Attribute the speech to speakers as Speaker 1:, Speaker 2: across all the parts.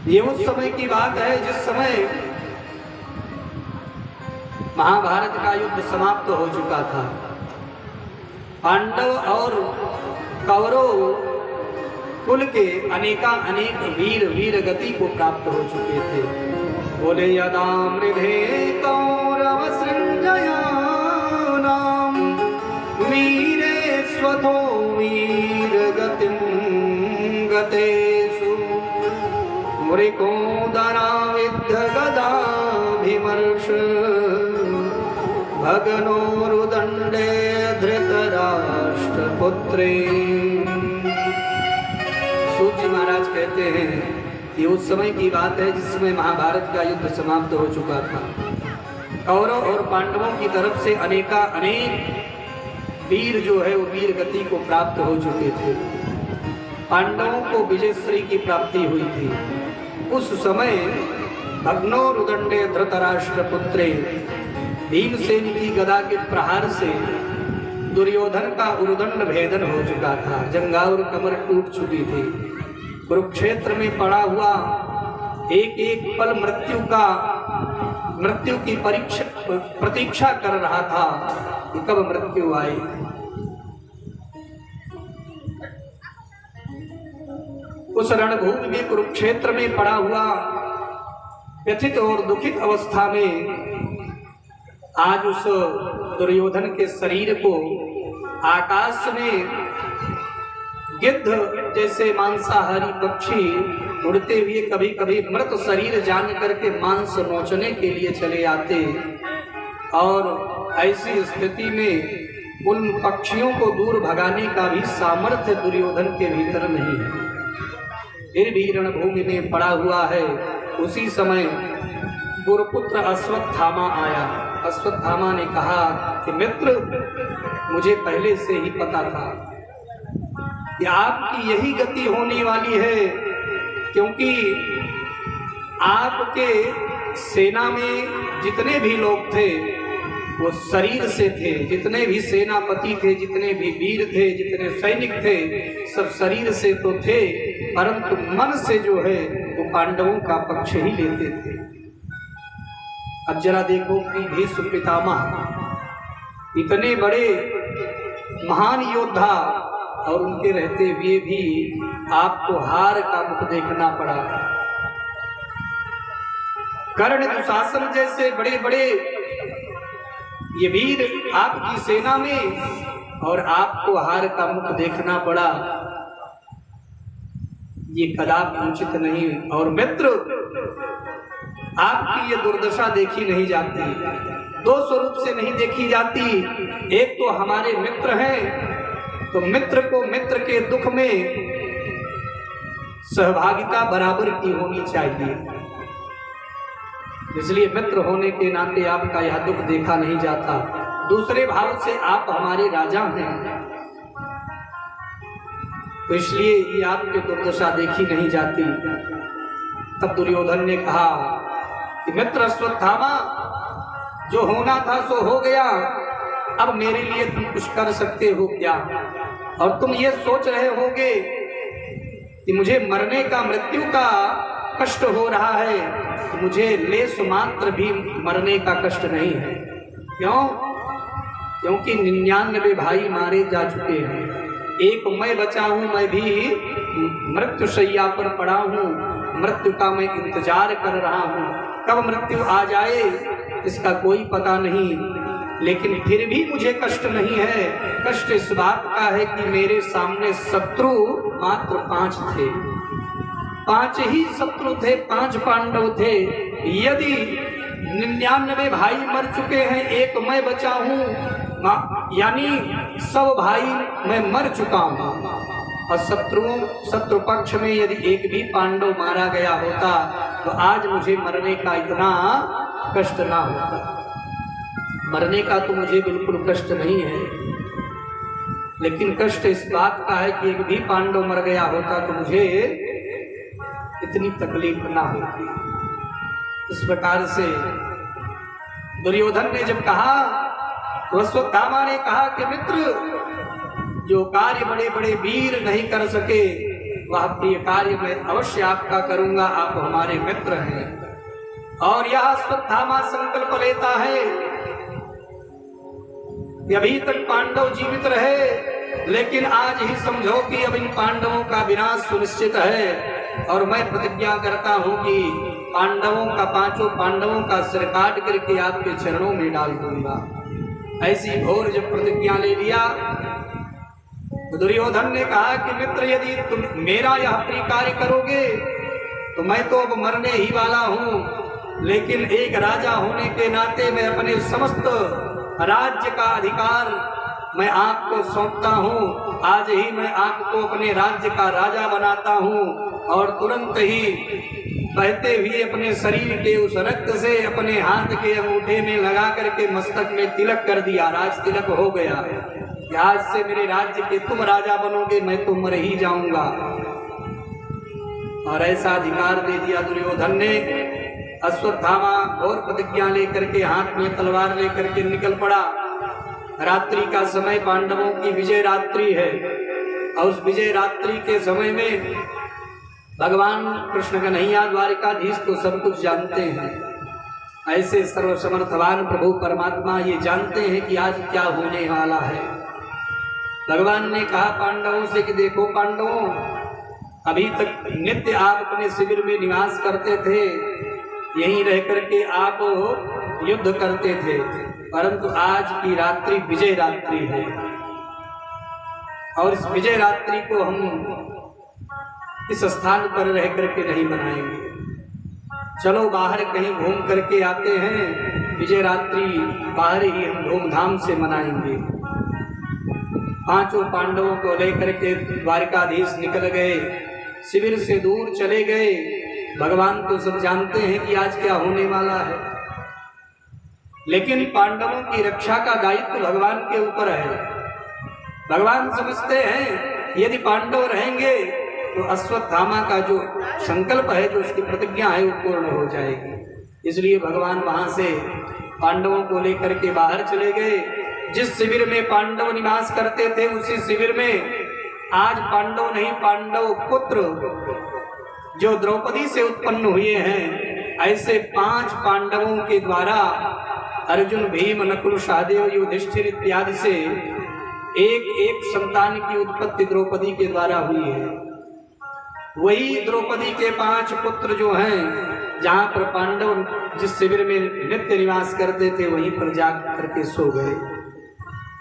Speaker 1: ये उस समय की बात है जिस समय महाभारत का युद्ध समाप्त हो चुका था। पांडव और कौरव कुल के अनेक वीर गति को प्राप्त हो चुके थे। बोले यदा मृधे कौरव सृंजयानाम वीरे स्वधो वीर गतिम गतेषु मृकोदरा विद्ध गदाभिमर्श भगनोरुदंडे धृतराष्ट्रपुत्रे। सूर्य महाराज कहते हैं ये उस समय की बात है जिसमें महाभारत का युद्ध समाप्त हो चुका था। कौरव और पांडवों की तरफ से अनेक वीर जो है वो वीर गति को प्राप्त हो चुके थे। पांडवों को विजयश्री की प्राप्ति हुई थी। उस समय भग्नोरुदंडे धृतराष्ट्रपुत्रे भीमसेन की गदा के प्रहार से दुर्योधन का उरुदंड भेदन हो चुका था। जंघाउर कमर टूट चुकी थी। कुरुक्षेत्र में पड़ा हुआ एक पल मृत्यु की प्रतीक्षा कर रहा था कि कब मृत्यु आए। उस रणभूमि में कुरुक्षेत्र में पड़ा हुआ व्यथित और दुखित अवस्था में आज उस दुर्योधन के शरीर को आकाश में गिद्ध जैसे मांसाहारी पक्षी उड़ते हुए कभी कभी मृत शरीर जान करके मांस नोचने के लिए चले आते, और ऐसी स्थिति में उन पक्षियों को दूर भगाने का भी सामर्थ्य दुर्योधन के भीतर नहीं है। फिर भी रणभूमि में पड़ा हुआ है। उसी समय गुरुपुत्र अश्वत्थामा आया। अश्वत्थामा ने कहा कि मित्र, मुझे पहले से ही पता था कि आपकी यही गति होने वाली है, क्योंकि आपके सेना में जितने भी लोग थे वो शरीर से थे। जितने भी सेनापति थे, जितने भी वीर थे, जितने सैनिक थे, सब शरीर से तो थे, परंतु मन से जो है वो पांडवों का पक्ष ही लेते थे। अब जरा देखो कि भीष्म पितामह इतने बड़े महान योद्धा और उनके रहते हुए भी आपको हार का मुख देखना पड़ा। कर्ण दुशासन जैसे बड़े बड़े ये वीर आपकी सेना में, और आपको हार का मुख देखना पड़ा। ये कदापि उचित नहीं। और मित्र, आपकी ये दुर्दशा देखी नहीं जाती, दो स्वरूप से नहीं देखी जाती। एक तो हमारे मित्र हैं, तो मित्र को मित्र के दुख में सहभागिता बराबर की होनी चाहिए। इसलिए मित्र होने के नाते आपका यह दुख देखा नहीं जाता। दूसरे भाव से आप हमारे राजा हैं, तो इसलिए ये आपकी दुर्दशा देखी नहीं जाती। तब दुर्योधन ने कहा कि मित्र अश्वत्थामा, जो होना था सो हो गया, अब मेरे लिए तुम कुछ कर सकते हो क्या? और तुम ये सोच रहे होगे कि मुझे मरने का, मृत्यु का कष्ट हो रहा है, तो मुझे लेस मात्र भी मरने का कष्ट नहीं है। क्यों? क्योंकि 99 भाई मारे जा चुके हैं, एक मैं बचा हूं। मैं भी मृत्यु शैया पर पड़ा हूं, मृत्यु का मैं इंतजार कर रहा हूं। कब मृत्यु आ जाए इसका कोई पता नहीं, लेकिन फिर भी मुझे कष्ट नहीं है। कष्ट इस बात का है कि मेरे सामने शत्रु मात्र 5 थे, 5 ही शत्रु थे, 5 पांडव थे। यदि 99 भाई मर चुके हैं, एक मैं बचा हूं, यानी 100 भाई मैं मर चुका हूं। और शत्रु पक्ष में यदि एक भी पांडव मारा गया होता तो आज मुझे मरने का इतना कष्ट ना होता। मरने का तो मुझे बिल्कुल कष्ट नहीं है, लेकिन कष्ट इस बात का है कि एक भी पांडव मर गया होता तो मुझे इतनी तकलीफ ना होती। इस प्रकार से दुर्योधन ने जब कहा तो अश्वत्थामा ने कहा कि मित्र, जो कार्य बड़े बड़े वीर नहीं कर सके वह प्रिय कार्य मैं अवश्य आपका करूंगा, आप हमारे मित्र हैं। और यह अश्वत्थामा संकल्प लेता है कि अभी तक पांडव जीवित रहे, लेकिन आज ही समझो कि अब इन पांडवों का विनाश सुनिश्चित है। और मैं प्रतिज्ञा करता हूं कि पांचों पांडवों का सिर काट करके आपके चरणों में डाल दूंगा। ऐसी घोर जब प्रतिज्ञा ले लिया तो दुर्योधन ने कहा कि मित्र, यदि तुम मेरा यह प्रिय कार्य करोगे तो मैं तो अब मरने ही वाला हूं, लेकिन एक राजा होने के नाते मैं अपने समस्त राज्य का अधिकार मैं आपको सौंपता हूं। आज ही मैं आपको अपने राज्य का राजा बनाता हूं। और तुरंत ही बहते हुए अपने शरीर के उस रक्त से अपने हाथ के अंगूठे में लगा करके मस्तक में तिलक कर दिया। राज तिलक हो गया। आज से मेरे राज्य के तुम राजा बनोगे, मैं तो मर ही जाऊंगा। और ऐसा अधिकार दे दिया दुर्योधन ने। अश्वत्थामा और प्रतिज्ञा लेकर के हाथ में तलवार लेकर के निकल पड़ा। रात्रि का समय पांडवों की विजय रात्रि है, और उस विजय रात्रि के समय में भगवान कृष्ण कन्हैया द्वारिकाधीश तो सब कुछ जानते हैं। ऐसे सर्वसमर्थवान प्रभु परमात्मा ये जानते हैं कि आज क्या होने वाला है। भगवान ने कहा पांडवों से कि देखो पांडवों, अभी तक नित्य आप अपने शिविर में निवास करते थे, यहीं रह करके आप युद्ध करते थे, परंतु आज की रात्रि विजय रात्रि है। और इस विजय रात्रि को हम इस स्थान पर रह करके नहीं बनाएंगे। चलो बाहर कहीं घूम करके आते हैं, विजय रात्रि बाहर ही हम धूमधाम से मनाएंगे। पांचों पांडवों को लेकर के द्वारिकाधीश निकल गए, शिविर से दूर चले गए। भगवान तो सब जानते हैं कि आज क्या होने वाला है, लेकिन पांडवों की रक्षा का दायित्व भगवान के ऊपर है। भगवान समझते हैं यदि पांडव रहेंगे तो अश्वत्थामा का जो संकल्प है, जो उसकी प्रतिज्ञा है, वो पूर्ण हो जाएगी। इसलिए भगवान वहां से पांडवों को लेकर के बाहर चले गए। जिस शिविर में पांडव निवास करते थे, उसी शिविर में आज पांडव नहीं, पांडव पुत्र जो द्रौपदी से उत्पन्न हुए हैं, ऐसे 5 पांडवों के द्वारा अर्जुन, भीम, नकुल, सहदेव, युधिष्ठिर इत्यादि से एक संतान की उत्पत्ति द्रौपदी के द्वारा हुई है। वही द्रौपदी के 5 पुत्र जो हैं, जहाँ पर पांडव जिस शिविर में नित्य निवास करते थे, वहीं पर जाग करके सो गए।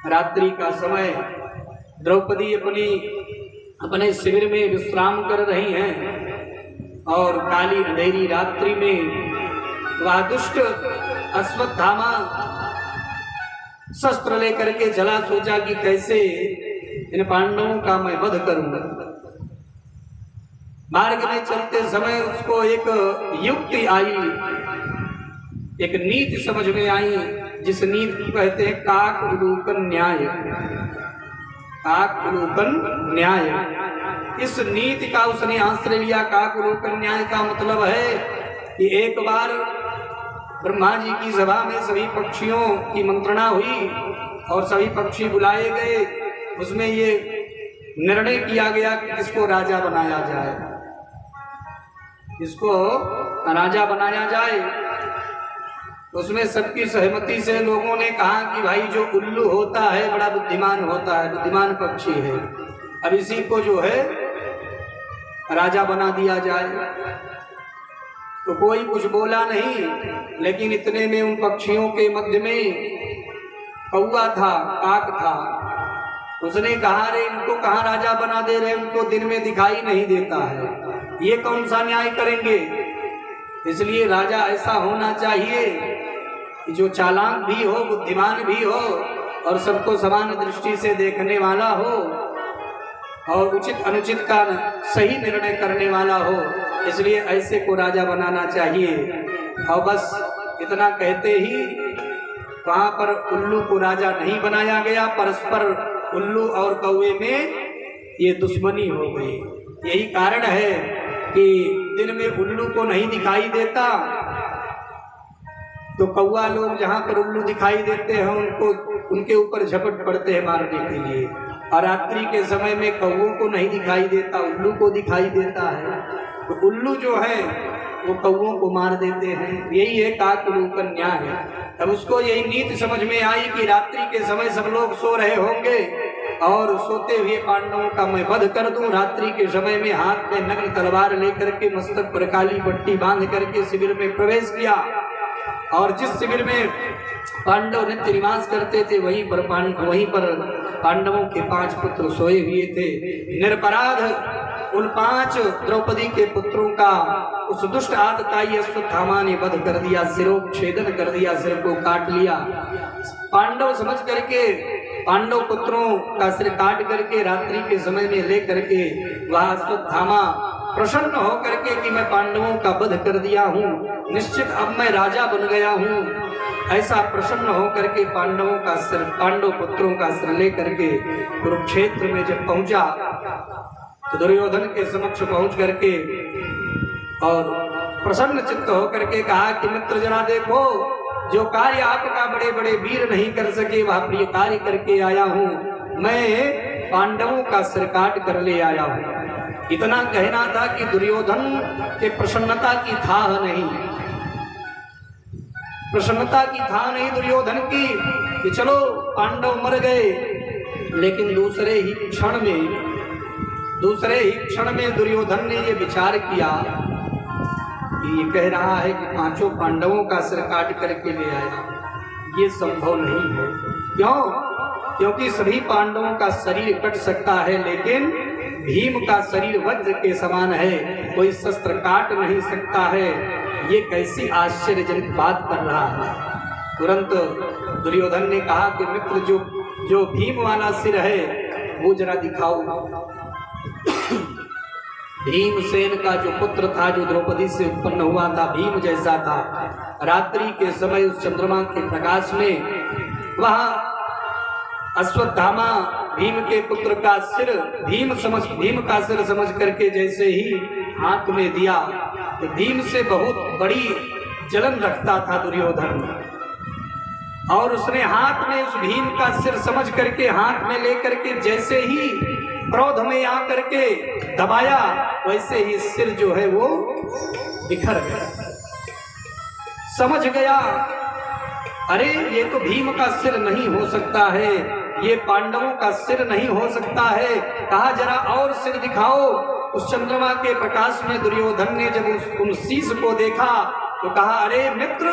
Speaker 1: रात्रि का समय, द्रौपदी अपने शिविर में विश्राम कर रही हैं, और काली अंधेरी रात्रि में वह दुष्ट अश्वत्थामा शस्त्र लेकर के चला। सोचा कि कैसे इन पांडवों का मैं वध करूंगा। मार्ग में चलते समय उसको एक युक्ति आई, एक नीति समझ में आई, जिस नीति को कहते हैं काकउलूकन न्याय। काकउलूकन न्याय, इस नीति का उसने आश्रय लिया। काकउलूकन न्याय का मतलब है कि एक बार ब्रह्मा जी की सभा में सभी पक्षियों की मंत्रणा हुई और सभी पक्षी बुलाए गए। उसमें ये निर्णय किया गया कि इसको राजा बनाया जाए, इसको राजा बनाया जाए। उसमें सबकी सहमति से लोगों ने कहा कि भाई जो उल्लू होता है बड़ा बुद्धिमान होता है, बुद्धिमान पक्षी है, अब इसी को जो है राजा बना दिया जाए। तो कोई कुछ बोला नहीं, लेकिन इतने में उन पक्षियों के मध्य में कौआ था, काक था। उसने कहा रे इनको कहाँ राजा बना दे रहे, उनको दिन में दिखाई नहीं देता है, ये कौन सा न्याय करेंगे। इसलिए राजा ऐसा होना चाहिए कि जो चालाक भी हो, बुद्धिमान भी हो, और सबको समान दृष्टि से देखने वाला हो, और उचित अनुचित का सही निर्णय करने वाला हो। इसलिए ऐसे को राजा बनाना चाहिए। और बस इतना कहते ही वहां पर उल्लू को राजा नहीं बनाया गया, परस्पर उल्लू और कौवे में ये दुश्मनी हो गई। यही कारण है कि दिन में उल्लू को नहीं दिखाई देता, तो कौवा लोग जहाँ पर उल्लू दिखाई देते हैं उनको उनके ऊपर झपट पड़ते हैं मारने के लिए, और रात्रि के समय में कौवों को नहीं दिखाई देता, उल्लू को दिखाई देता है। तो उल्लू जो है वो कौवों को मार देते हैं। यही है काकलू का न्याय है। तब उसको यही नीति समझ में आई कि रात्रि के समय सब लोग सो रहे होंगे और सोते हुए पांडवों का मैं वध कर दूं। रात्रि के समय में हाथ में नग्न तलवार लेकर के मस्तक पर काली पट्टी बांध करके शिविर में प्रवेश किया, और जिस शिविर में पांडव नित्य निवास करते थे वहीं पर पांडवों के 5 पुत्र सोए हुए थे। निरपराध उन 5 द्रौपदी के पुत्रों का उस दुष्ट आतताई अश्वत्थामा ने वध कर दिया, सिरोच्छेदन कर दिया, सिर को काट लिया। पांडव समझ करके पांडव पुत्रों का सिर काट करके रात्रि के समय में ले करके वह अश्वत्थामा प्रसन्न हो करके कि मैं पांडवों का वध कर दिया हूँ, निश्चित अब मैं राजा बन गया हूँ, ऐसा प्रसन्न हो करके पांडवों का सिर, पांडव पुत्रों का सिर ले करके कुरुक्षेत्र में जब पहुंचा तो दुर्योधन के समक्ष पहुंच करके और प्रसन्न चित्त होकर के कहा कि मित्र जरा देखो, जो कार्य आपका बड़े बड़े वीर नहीं कर सके वह प्रिय कार्य करके आया हूँ। मैं पांडवों का सिर काट कर ले आया हूँ। इतना कहना था कि दुर्योधन के प्रसन्नता की था नहीं, प्रसन्नता की था नहीं दुर्योधन की कि चलो पांडव मर गए, लेकिन दूसरे ही क्षण में दुर्योधन ने ये विचार किया कि ये कह रहा है कि 5 पांडवों का सिर काट करके ले आया, ये संभव नहीं है। क्यों? क्योंकि सभी पांडवों का शरीर कट सकता है, लेकिन भीम का शरीर वज्र के समान है, कोई शस्त्र काट नहीं सकता है। ये कैसी आश्चर्यजनक बात कर रहा है। तुरंत दुर्योधन ने कहा कि मित्र जो भीम वाला सिर है वो जरा दिखाओ। भीमसेन का जो पुत्र था, जो द्रौपदी से उत्पन्न हुआ था, भीम जैसा था, रात्रि के समय उस चंद्रमा के प्रकाश में वहां अश्वत्थामा भीम के पुत्र का सिर भीम का सिर समझ करके जैसे ही हाथ में दिया तो भीम से बहुत बड़ी जलन रखता था दुर्योधन, और उसने हाथ में उस भीम का सिर समझ करके हाथ में लेकर के जैसे ही क्रोध में आकर के दबाया, वैसे ही सिर जो है वो बिखर गया। समझ गया अरे ये तो भीम का सिर नहीं हो सकता है, ये पांडवों का सिर नहीं हो सकता है। कहा जरा और सिर दिखाओ। उस चंद्रमा के प्रकाश में दुर्योधन ने जब उन शीश को देखा तो कहा अरे मित्र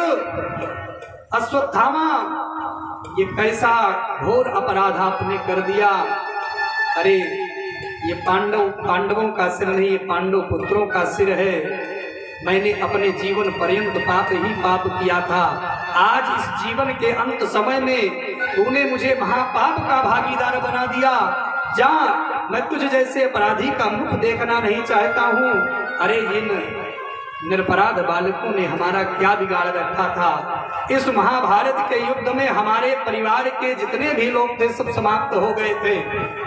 Speaker 1: अश्वत्थामा, ये कैसा घोर अपराध आपने कर दिया। अरे ये पांडवों का सिर नहीं, ये पांडव पुत्रों का सिर है। मैंने अपने जीवन पर्यंत पाप ही पाप किया था, आज इस जीवन के अंत समय में तूने मुझे महापाप का भागीदार बना दिया। जा, मैं तुझे जैसे अपराधी का मुख देखना नहीं चाहता हूँ। अरे इन निरपराध बालकों ने हमारा क्या बिगाड़ रखा था। इस महाभारत के युद्ध में हमारे परिवार के जितने भी लोग थे सब समाप्त हो गए थे।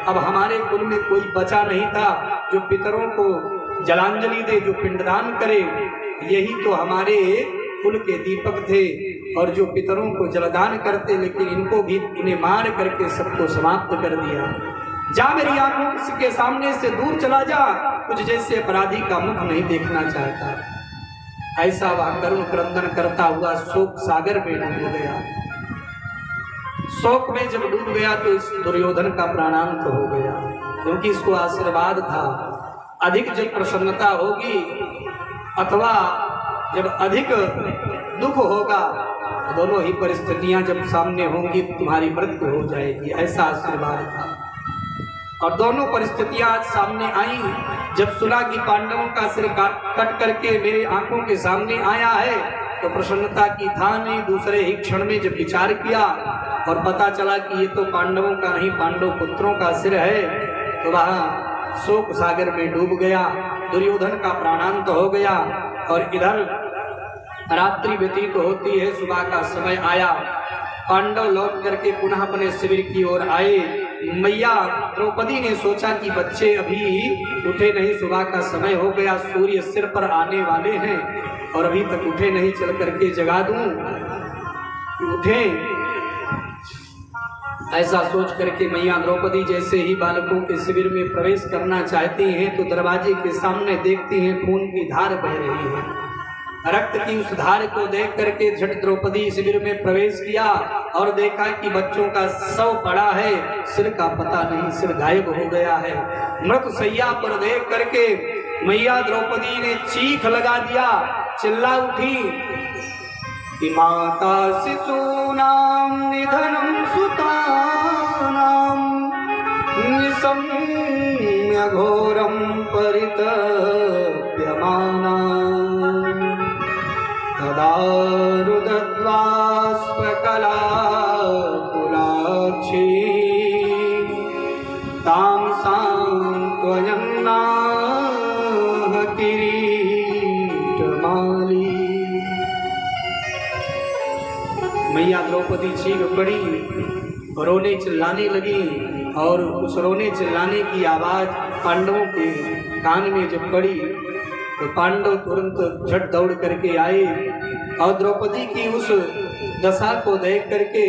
Speaker 1: अब हमारे कुल में कोई बचा नहीं था जो पितरों को जलांजलि दे, जो पिंडदान करे। यही तो हमारे कुल के दीपक थे, और जो पितरों को जलदान करते, लेकिन इनको भी इन्हें मार करके सबको समाप्त कर दिया। जा, मेरी आंखों के सामने से दूर चला जा, तुझ जैसे अपराधी का मुख नहीं देखना चाहता। ऐसा वह करुण क्रंदन करता हुआ शोक सागर में डूब गया। शोक में जब डूब गया तो इस दुर्योधन का प्राणांत हो गया, क्योंकि इसको आशीर्वाद था अधिक जब प्रसन्नता होगी अथवा जब अधिक दुख होगा, दोनों ही परिस्थितियां जब सामने होंगी तुम्हारी मृत्यु हो जाएगी, ऐसा आशीर्वाद था। और दोनों परिस्थितियां आज सामने आई। जब सुना कि पांडवों का सिर कट करके मेरे आंखों के सामने आया है तो प्रसन्नता की था नहीं। दूसरे ही क्षण में जब विचार किया और पता चला कि ये तो पांडवों का नहीं, पांडव पुत्रों का सिर है, तो वहां शोक सागर में डूब गया। दुर्योधन का प्राणांत हो गया। और इधर रात्रि व्यतीत होती है, सुबह का समय आया। पांडव लौट करके पुनः अपने शिविर की ओर आए। मैया द्रौपदी ने सोचा कि बच्चे अभी उठे नहीं, सुबह का समय हो गया, सूर्य सिर पर आने वाले हैं और अभी तक उठे नहीं, चल करके जगा दूं। कि उठे। ऐसा सोच करके मैया द्रौपदी जैसे ही बालकों के शिविर में प्रवेश करना चाहती हैं तो दरवाजे के सामने देखती हैं खून की धार बह रही है। रक्त की उस धार को देख करके झट द्रौपदी शिविर में प्रवेश किया और देखा कि बच्चों का शव पड़ा है, सिर का पता नहीं, सिर गायब हो गया है। मृत सैया पर देख करके मैया द्रौपदी ने चीख लगा दिया, चिल्ला उठी कि माता शिशूनां निधनं सुतानां निशम्य घोरं परितप्यमाना तदा रुदद्वाष्पकलाकुलाक्षी तां सान्त्वयन्नाह किरीटमाली। मैया द्रौपदी चीख पड़ी, रोने चिल्लाने लगी और उस रोने चिल्लाने की आवाज पांडवों के कान में जब पड़ी तो पांडव तुरंत झट दौड़ करके आए और द्रौपदी की उस दशा को देख करके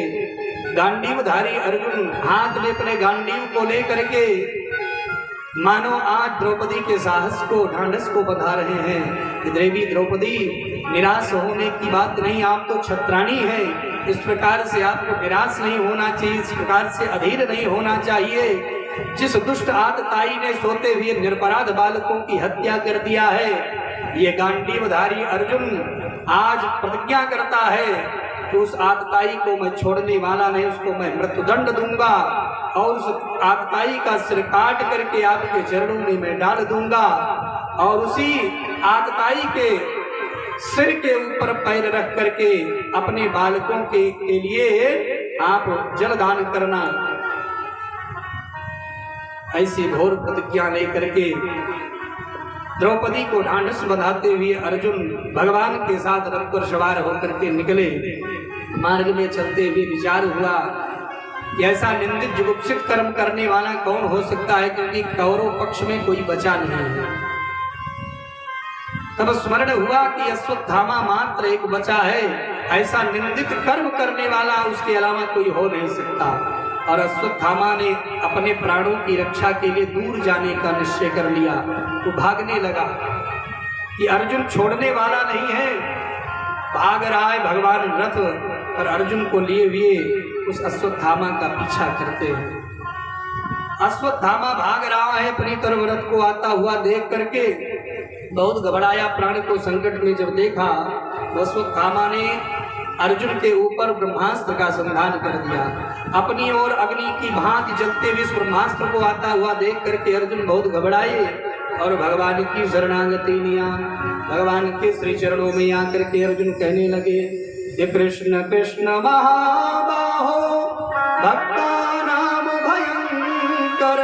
Speaker 1: गांडीवधारी अर्जुन हाथ में अपने गांडीव को ले करके मानो आज द्रौपदी के साहस को, ढांढस को बंधा रहे हैं कि देवी द्रौपदी निराश होने की बात नहीं, आप तो छत्राणी हैं, इस प्रकार से आपको निराश नहीं होना चाहिए, इस प्रकार से अधीर नहीं होना चाहिए। जिस दुष्ट आतताई ने सोते हुए निरपराध बालकों की हत्या कर दिया है, ये गांडीवधारी अर्जुन आज प्रतिज्ञा करता है कि उस आतताई को मैं छोड़ने वाला नहीं, उसको मैं मृत्युदंड दूंगा और उस आतताई का सिर काट करके आपके चरणों में मैं डाल दूंगा और उसी आतताई के सिर के ऊपर पैर रख करके अपने बालकों के लिए आप जलदान करना। ऐसी घोर प्रतिज्ञा लेकर के द्रौपदी को ढांढस बंधाते हुए अर्जुन भगवान के साथ रथ पर सवार होकर के निकले। मार्ग में चलते हुए विचार हुआ कि ऐसा निंदित जुगुप्सित कर्म करने वाला कौन हो सकता है, क्योंकि कौरव पक्ष में कोई बचा नहीं है। तब स्मरण हुआ कि अश्वत्थामा मात्र एक बचा है, ऐसा निंदित कर्म करने वाला उसके अलावा कोई हो नहीं सकता। और अश्वत्थामा ने अपने प्राणों की रक्षा के लिए दूर जाने का निश्चय कर लिया। वो भागने लगा कि अर्जुन छोड़ने वाला नहीं है, भाग रहा है भगवान रथ और अर्जुन को लिए हुए उस अश्वत्थामा का पीछा करते हैं। अश्वत्थामा भाग रहा है अपनी तरफ, रथ को आता हुआ देख करके बहुत घबराया। प्राण को संकट में जब देखा तो अश्वत्थामा ने अर्जुन के ऊपर ब्रह्मास्त्र का संधान कर दिया। अपनी ओर अग्नि की भांति जलते हुए इस ब्रह्मास्त्र को आता हुआ देख करके अर्जुन बहुत घबराए और भगवान की शरणागति लिया। भगवान के श्री चरणों में आकर के अर्जुन कहने लगे, ये कृष्ण कृष्ण महाबाहो भक्तानां भयंकर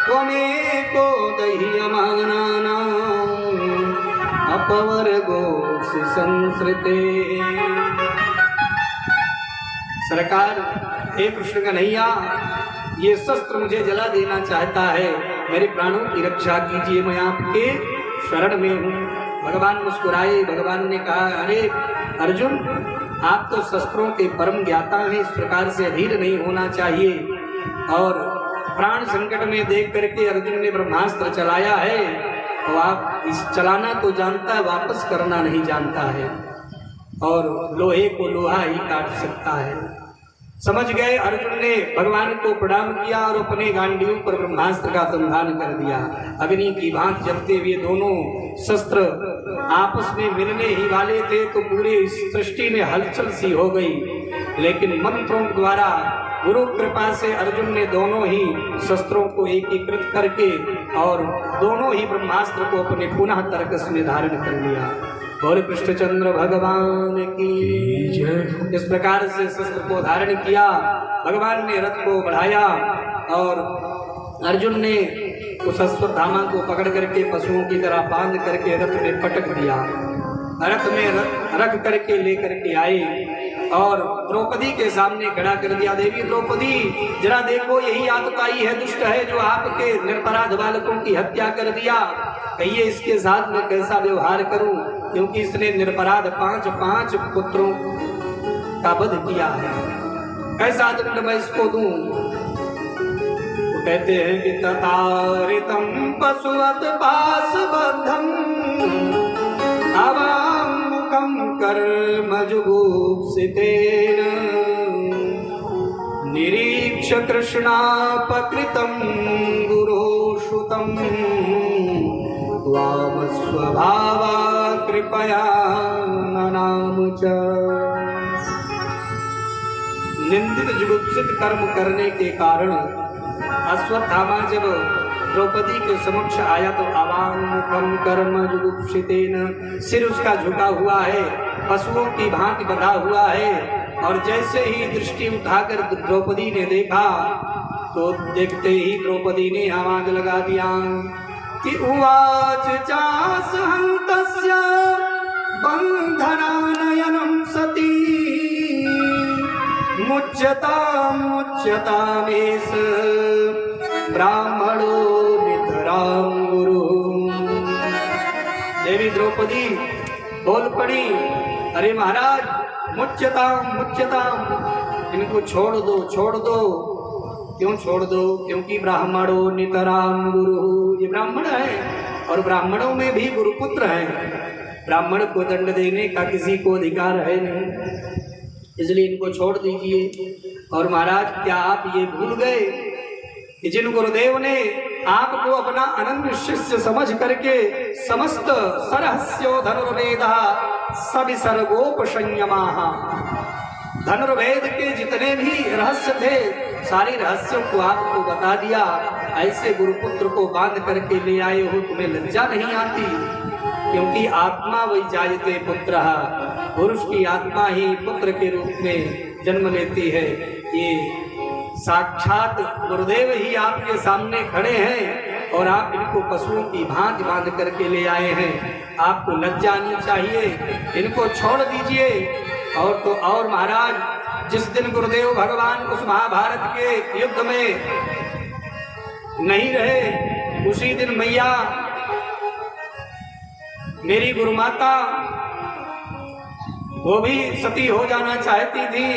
Speaker 1: त्वमेको दह्यमानानां अपवर्गोऽसि संसृते। सरकार, हे कृष्ण कन्हैया, ये शस्त्र मुझे जला देना चाहता है, मेरे प्राणों की रक्षा कीजिए, मैं आपके शरण में हूँ। भगवान मुस्कुराए। भगवान ने कहा, अरे अर्जुन, आप तो शस्त्रों के परम ज्ञाता हैं, इस प्रकार से अधीर नहीं होना चाहिए। और प्राण संकट में देख करके अर्जुन ने ब्रह्मास्त्र चलाया है और आप इस चलाना तो जानता है, वापस करना नहीं जानता है, और लोहे को लोहा ही काट सकता है। समझ गए। अर्जुन ने भगवान को प्रणाम किया और अपने गांडीव पर ब्रह्मास्त्र का संधान कर दिया। अग्नि की भांति जलते हुए दोनों शस्त्र आपस में मिलने ही वाले थे तो पूरी सृष्टि में हलचल सी हो गई, लेकिन मंत्रों द्वारा गुरु कृपा से अर्जुन ने दोनों ही शस्त्रों को एकीकृत करके और दोनों ही ब्रह्मास्त्र को अपने पुनः तरकस में धारण कर लिया। बोले कृष्णचंद्र भगवान की जय। इस प्रकार से शस्त्र को धारण किया, भगवान ने रथ को बढ़ाया और अर्जुन ने उस अश्वत्थामा को पकड़ करके पशुओं की तरह बांध करके रथ में पटक दिया। रथ में रख करके लेकर के आए और द्रौपदी के सामने खड़ा कर दिया। देवी द्रौपदी, जरा देखो, यही आतताई है, दुष्ट है, जो आपके निरपराध बालकों की हत्या कर दिया। कहिए इसके साथ मैं कैसा व्यवहार करूं, क्योंकि इसने निरपराध पांच पुत्रों का वध किया है, कैसा दंड मैं इसको दूं? तो कहते हैं कि तथारितम पशुवत पाशबद्धम अवामुखम कर्म जुगुप्सितेन निरीक्ष कृष्णापकृतं गुरोश्रुतं त्वाम स्वभावा कृपया ननाम च। निंदित जुगुप्सित कर्म करने के कारण अश्वत्थामा जब द्रौपदी के समक्ष आया तो अवामुखम कर्म जुगुप्सितेन, सिर उसका झुका हुआ है, पशुओं की भांति बंधा हुआ है। और जैसे ही दृष्टि उठाकर द्रौपदी ने देखा तो देखते ही द्रौपदी ने आवाज लगा दिया कि उवाच चास हन्तस्य बन्धनानयनं सती मुच्यतामेष ब्राह्मणो नितरां गुरु। देवी द्रौपदी बोल पड़ी, अरे महाराज मुच्यताम, इनको छोड़ दो, छोड़ दो। क्यों छोड़ दो? क्योंकि ब्राह्मणों नितराम गुरु, ये ब्राह्मण है और ब्राह्मणों में भी गुरुपुत्र हैं। ब्राह्मण को दंड देने का किसी को अधिकार है नहीं, इसलिए इनको छोड़ दीजिए। और महाराज क्या आप ये भूल गए कि जिन गुरुदेव ने आपको अपना अनन्य शिष्य समझ करके समस्त सरहस्यो धनुर्वेदा सविसर्गोपसंयमाः, धनुर्वेद के जितने भी रहस्य थे सारे रहस्यों को आपको बता दिया। ऐसे गुरुपुत्र को बांध करके ले आए हो, तुम्हें लज्जा नहीं आती? क्योंकि आत्मा वही जायते पुत्र, पुरुष की आत्मा ही पुत्र के रूप में जन्म लेती है। ये साक्षात गुरुदेव ही आपके सामने खड़े हैं और आप इनको पशुओं की भांति बांध करके ले आए हैं। आपको लज्जा आनी चाहिए, इनको छोड़ दीजिए। और तो और महाराज, जिस दिन गुरुदेव भगवान उस महाभारत के युद्ध में नहीं रहे, उसी दिन मैया मेरी गुरुमाता वो भी सती हो जाना चाहती थी,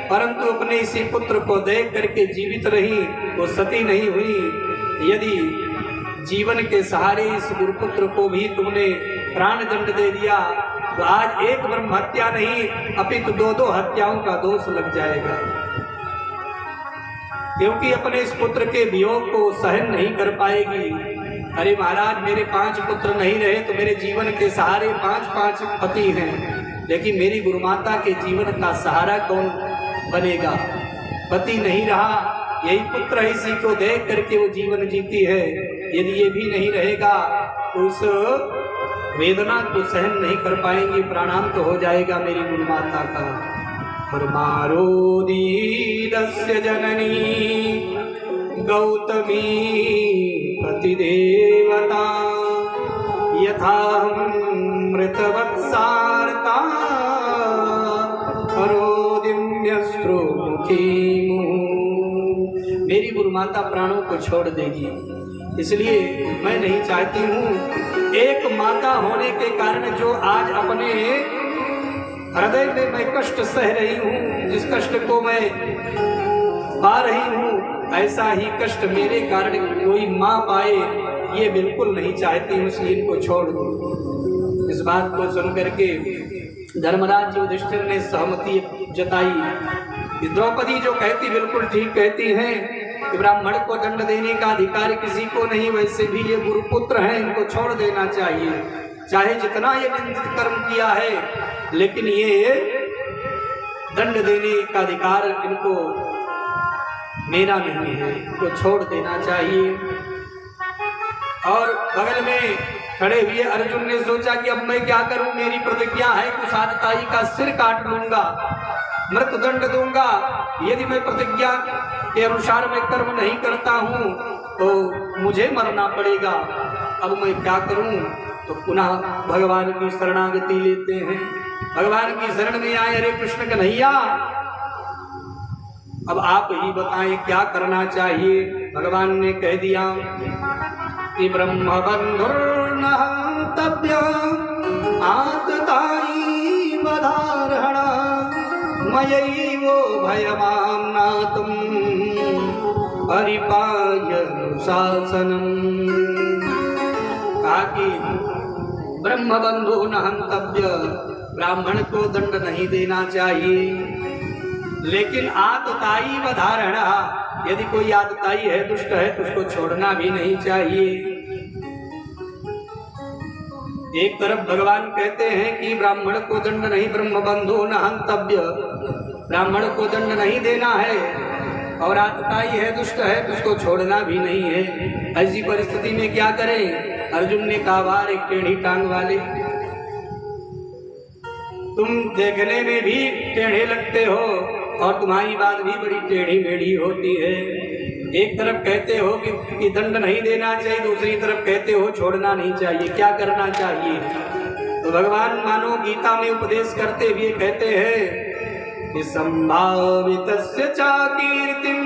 Speaker 1: परंतु अपने इसी पुत्र को देख करके जीवित रही, वो सती नहीं हुई। यदि जीवन के सहारे इस गुरुपुत्र को भी तुमने प्राण दंड दे दिया तो आज एक ब्रह्म हत्या नहीं अपितु दो हत्याओं का दोष लग जाएगा। क्योंकि अपने इस पुत्र के वियोग को सहन नहीं कर पाएगी। अरे महाराज, मेरे 5 पुत्र नहीं रहे तो मेरे जीवन के सहारे 5 पति हैं, लेकिन मेरी गुरुमाता के जीवन का सहारा कौन बनेगा? पति नहीं रहा, यही पुत्र इसी को देख करके वो जीवन जीती है। यदि ये भी नहीं रहेगा तो उस वेदना को सहन नहीं कर पाएंगे, प्राणांत हो जाएगा मेरी गुरुमाता का। और मारोदीदस्य जननी गौतमी प्रतिदेवता यथा मृतवत्सारता करोदिम्यश्रुमुखी मुहुः। मेरी गुरुमाता प्राणों को छोड़ देगी, इसलिए मैं नहीं चाहती हूँ। एक माता होने के कारण जो आज अपने हृदय में मैं कष्ट सह रही हूँ, जिस कष्ट को मैं पा रही हूँ, ऐसा ही कष्ट मेरे कारण कोई माँ पाए, ये बिल्कुल नहीं चाहती हूँ, इसलिए इनको छोड़ दूँ। इस बात को सुन करके धर्मराज युधिष्ठिर ने सहमति जताई कि द्रौपदी जो कहती बिल्कुल ठीक कहती हैं कि ब्राह्मण को दंड देने का अधिकार किसी को नहीं, वैसे भी ये गुरुपुत्र हैं, इनको छोड़ देना चाहिए। चाहे जितना ये निंदित कर्म किया है, लेकिन ये दंड देने का अधिकार इनको मेरा नहीं है, इनको छोड़ देना चाहिए। और बगल में खड़े हुए अर्जुन ने सोचा कि अब मैं क्या करूं, मेरी प्रतिज्ञा है कि सारताई का सिर काट लूंगा, मृत्युदंड दूंगा। यदि मैं प्रतिज्ञा के अनुसार मैं कर्म नहीं करता हूं तो मुझे मरना पड़ेगा। अब मैं क्या करूं? तो पुनः भगवान की शरणागति लेते हैं, भगवान की शरण में आए। अरे कृष्ण कन्हैया, अब आप ही बताएं क्या करना चाहिए। भगवान ने कह दिया कि ब्रह्म बंधुर्न हन्तव्य आततायी वधार्हणा मयैवो भयमाम्नातुं परिपायनुशासनम्। कहा कि ब्रह्मबंधु न हंतव्य, ब्राह्मण को दंड नहीं देना चाहिए, लेकिन आतताई व धारणा, यदि कोई आतताई है, दुष्ट है, तो उसको छोड़ना भी नहीं चाहिए। एक तरफ भगवान कहते हैं कि ब्राह्मण को दंड नहीं, ब्रह्मबंधु न हंतव्य, ब्राह्मण को दंड नहीं देना है, और आतताई है, दुष्ट है, तो उसको छोड़ना भी नहीं है। ऐसी परिस्थिति में क्या करें? अर्जुन ने कहा, वार एक टेढ़ी टांग वाले, तुम देखने में भी टेढ़े लगते हो और तुम्हारी बात भी बड़ी टेढ़ी मेढ़ी होती है। एक तरफ कहते हो कि दंड नहीं देना चाहिए, दूसरी तरफ कहते हो छोड़ना नहीं चाहिए, क्या करना चाहिए? तो भगवान मानो गीता में उपदेश करते हुए कहते हैं कि संभावितस्य च कीर्तिं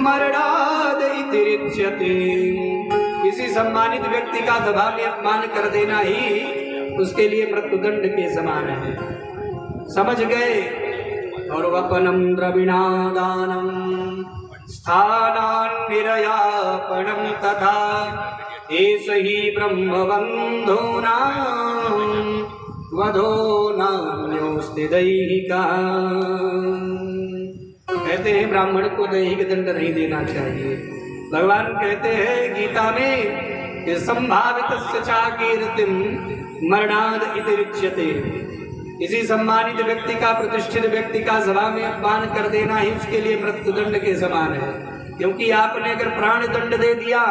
Speaker 1: मरणाद इति रिच्यते। किसी सम्मानित व्यक्ति का सभा में अपमान कर देना ही उसके लिए मृत्युदंड के समान है। समझ गए? और वपनम द्रविणादानम स्थानान्निरयापणम तथा एष ही ब्रह्मबन्धूनां वधो नान्योस्ति दैहिकः। कहते हैं ब्राह्मण को दैहिक दंड नहीं देना चाहिए। भगवान कहते हैं गीता में कि संभावितस्य च कीर्तिं मरणाद इति रिच्यते। किसी सम्मानित व्यक्ति का, प्रतिष्ठित व्यक्ति का सभा में अपमान कर देना ही उसके लिए मृत्युदंड के समान है। क्योंकि आपने अगर प्राण दंड दे दिया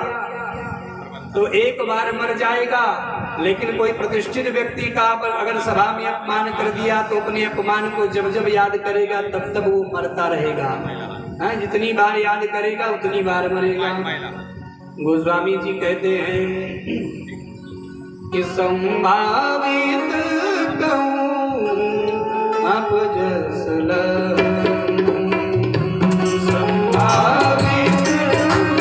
Speaker 1: तो एक बार मर जाएगा, लेकिन कोई प्रतिष्ठित व्यक्ति का अगर सभा में अपमान कर दिया तो अपने अपमान को जब जब याद करेगा तब तब वो मरता रहेगा। जितनी बार याद करेगा उतनी बार मरेगा। गोस्वामी जी कहते हैं कि संभावित अपजस संभावित अपजस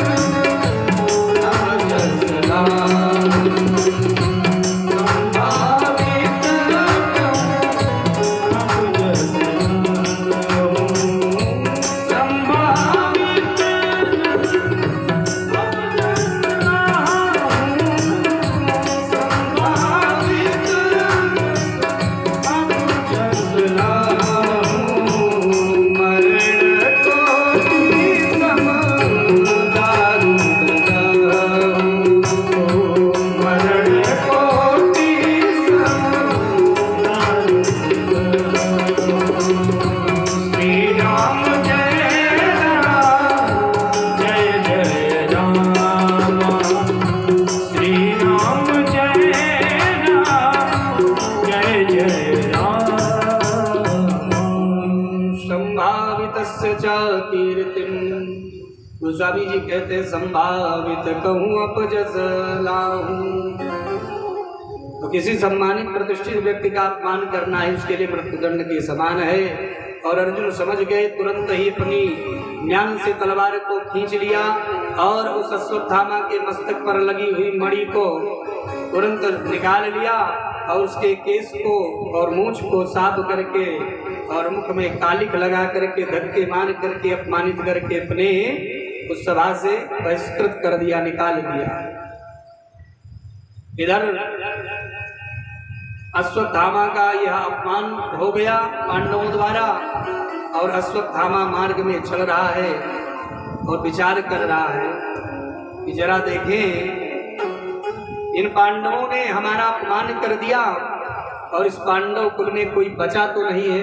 Speaker 1: गोस्वामी जी कहते संभावित कहूँ अपजस लाहूं। तो किसी सम्मानित प्रतिष्ठित व्यक्ति का अपमान करना है उसके लिए मृत्युदंड के समान है। और अर्जुन समझ गए, तुरंत ही अपनी ज्ञान से तलवार को खींच लिया और उस अश्वत्थामा के मस्तक पर लगी हुई मणि को तुरंत निकाल लिया और उसके केस को और मूंछ को साफ करके और मुख में कालिक लगा करके धक्के मार करके अपमानित करके अपने उस सभा से बहिष्कृत कर दिया, निकाल दिया। इधर अश्वत्थामा का यह अपमान हो गया पांडवों द्वारा और अश्वत्थामा मार्ग में चल रहा है और विचार कर रहा है कि जरा देखें इन पांडवों ने हमारा अपमान कर दिया और इस पांडव कुल में कोई बचा तो नहीं है।